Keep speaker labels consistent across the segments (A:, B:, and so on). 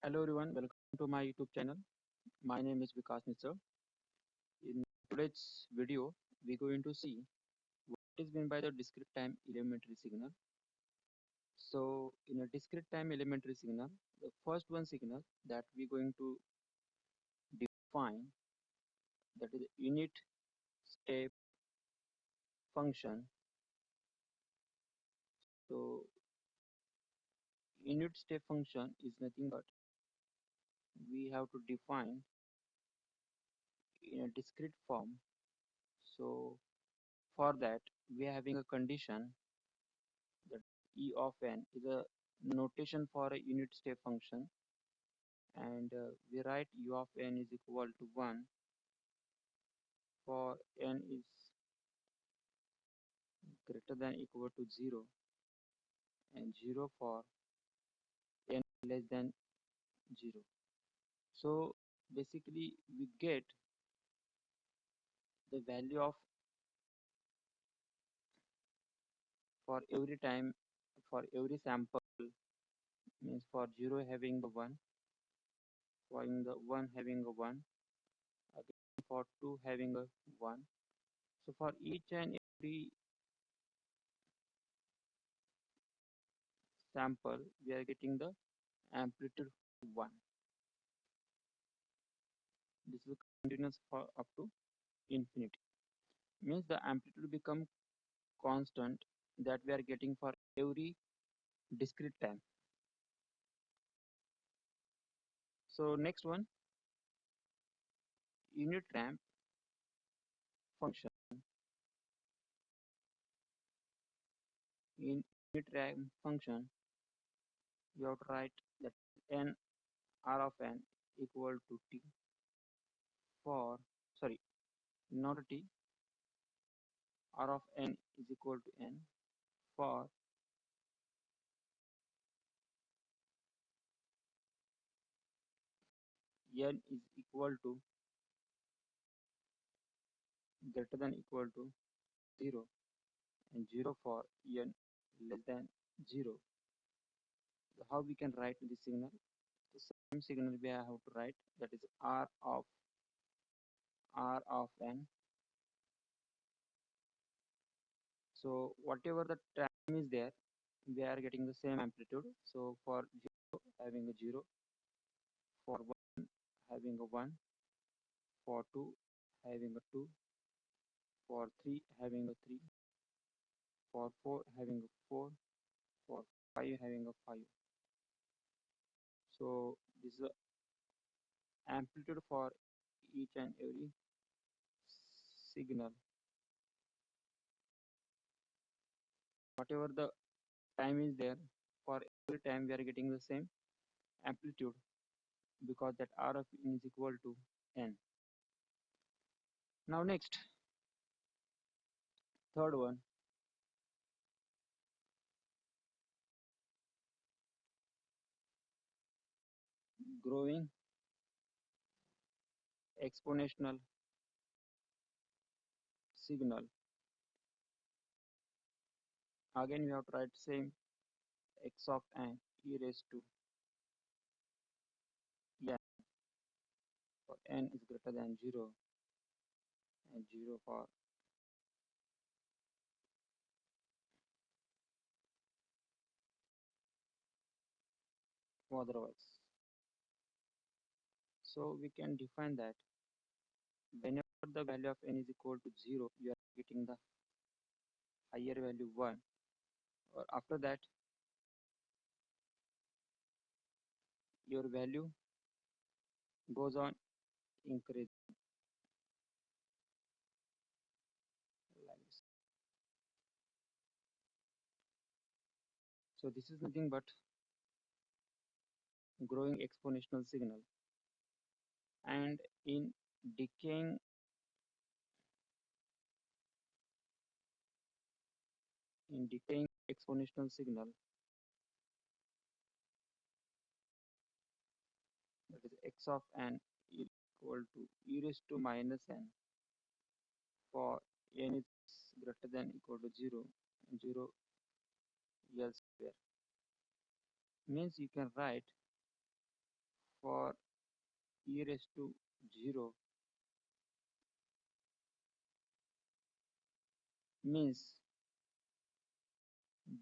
A: Hello everyone, welcome to my YouTube channel. My name is Vikas Mishra. In today's video, we're going to see what is meant by the discrete time elementary signal. So, in a discrete time elementary signal, the first one signal that we're going to define, that is unit step function. So, unit step function is nothing but we have to define in a discrete form. So, for that, we are having a condition that E of n is a notation for a unit step function, and we write U of n is equal to 1 for n is greater than equal to 0 and 0 for n less than 0. So basically we get the value of for every time, for every sample, means for 0 having the 1, for in the 1 having a 1, again for 2 having a 1. So for each and every sample we are getting the amplitude 1. This is continuous for up to infinity. Means the amplitude become constant that we are getting for every discrete time. So next one, unit ramp function. In unit ramp function, you have to write that n r of n equal to t for, sorry, not t, r of n is equal to n for n is equal to greater than equal to 0 and 0 for n less than 0. So how we can write this signal? The same signal we have to write, that is r of n. So whatever the time is there, we are getting the same amplitude. So for 0 having a 0, for 1 having a 1, for 2 having a 2, for 3 having a 3, for 4 having a 4, for 5 having a 5. So this is the amplitude for each and every signal. Whatever the time is there, for every time we are getting the same amplitude because that r of n is equal to n. Now next, third one, growing exponential signal. Again we have to write same x of n e raised to n for n is greater than 0 and 0 for otherwise. So we can define that whenever the value of n is equal to 0, you are getting the higher value 1, or after that your value goes on increasing like this. So this is nothing but growing exponential signal, and in decaying exponential signal, that is x of n equal to e raised to minus n for n is greater than equal to 0 and 0 elsewhere. Means you can write for e raised to 0 means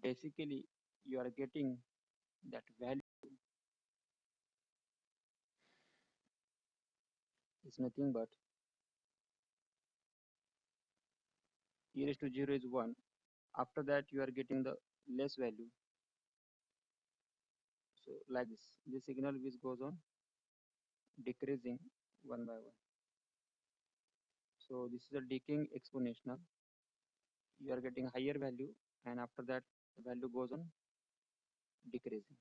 A: basically you are getting that value is nothing but e raised to 0 is 1. After that you are getting the less value. So like this signal which goes on decreasing one by one. So this is a decaying exponential. You are getting higher value, and after that the value goes on decreasing.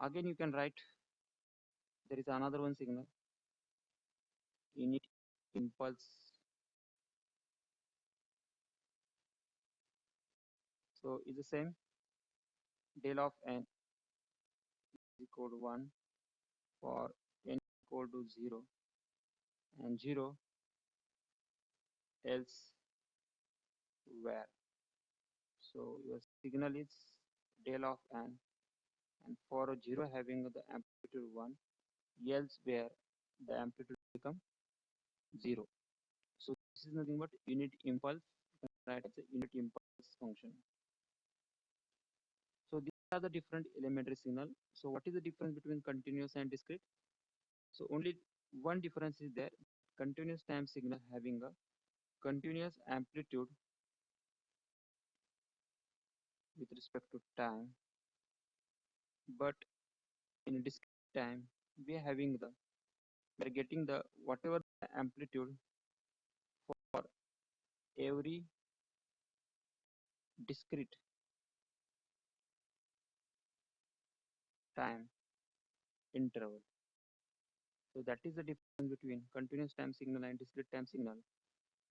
A: Again you can write there is another one signal unit impulse. So it's the same del of n is equal to 1 for n equal to 0 and 0 elsewhere. So your signal is del of n, and for a 0 having the amplitude 1, elsewhere the amplitude become 0. So this is nothing but unit impulse. You can write as a unit impulse function. So these are the different elementary signal. So what is the difference between continuous and discrete? So only one difference is there. Continuous time signal having a continuous amplitude with respect to time, but in discrete time we are having the we are getting the whatever the amplitude for every discrete time interval. So that is the difference between continuous time signal and discrete time signal,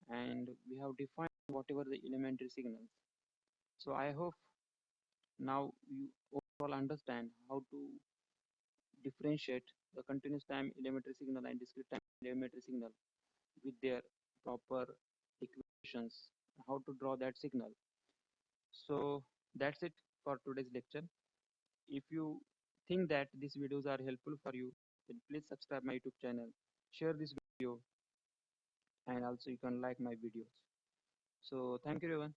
A: and we have defined whatever the elementary signals. So I hope now you all understand how to differentiate the continuous time elementary signal and discrete time elementary signal with their proper equations, how to draw that signal. So that's it for today's lecture. If you think that these videos are helpful for you, then please subscribe my YouTube channel, share this video, and also you can like my videos. So thank you everyone.